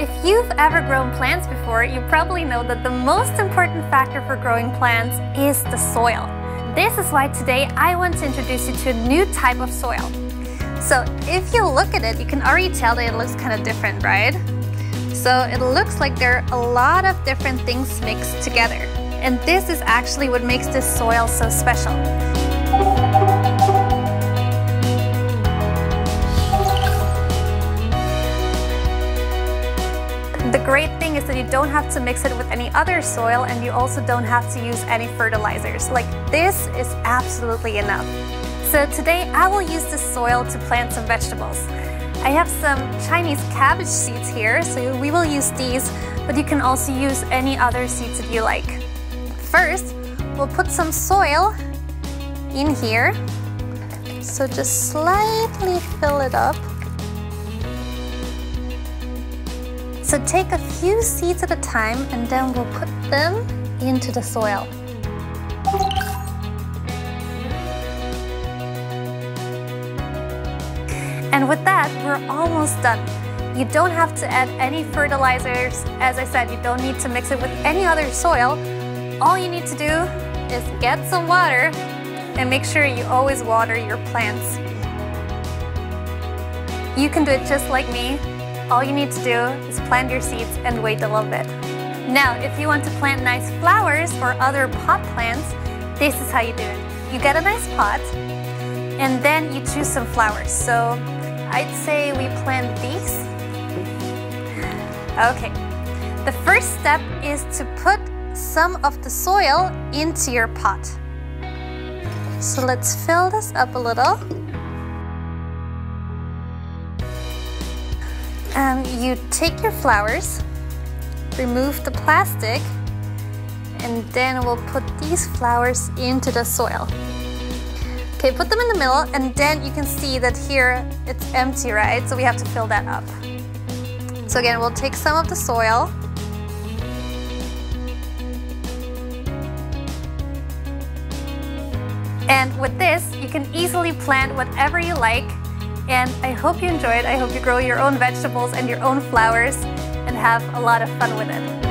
if you've ever grown plants before, you probably know that the most important factor for growing plants is the soil. This is why today I want to introduce you to a new type of soil. So if you look at it, you can already tell that it looks kind of different, right? So it looks like there are a lot of different things mixed together. And this is actually what makes this soil so special. The great thing is that you don't have to mix it with any other soil, and you also don't have to use any fertilizers. Like, this is absolutely enough. So today I will use this soil to plant some vegetables. I have some Chinese cabbage seeds here, so we will use these, but you can also use any other seeds that you like. First, we'll put some soil in here. So just slightly fill it up. So take a few seeds at a time, and then we'll put them into the soil. And with that, we're almost done. You don't have to add any fertilizers. As I said, you don't need to mix it with any other soil. All you need to do is get some water and make sure you always water your plants. You can do it just like me. All you need to do is plant your seeds and wait a little bit. Now, if you want to plant nice flowers or other pot plants, this is how you do it. You get a nice pot, and then you choose some flowers. So I'd say we plant these. Okay. The first step is to put some of the soil into your pot. So let's fill this up a little. You take your flowers, remove the plastic, and then we'll put these flowers into the soil. Okay, put them in the middle, and then you can see that here it's empty, right? So we have to fill that up. So again, we'll take some of the soil. And with this, you can easily plant whatever you like. And I hope you enjoyed. I hope you grow your own vegetables and your own flowers and have a lot of fun with it.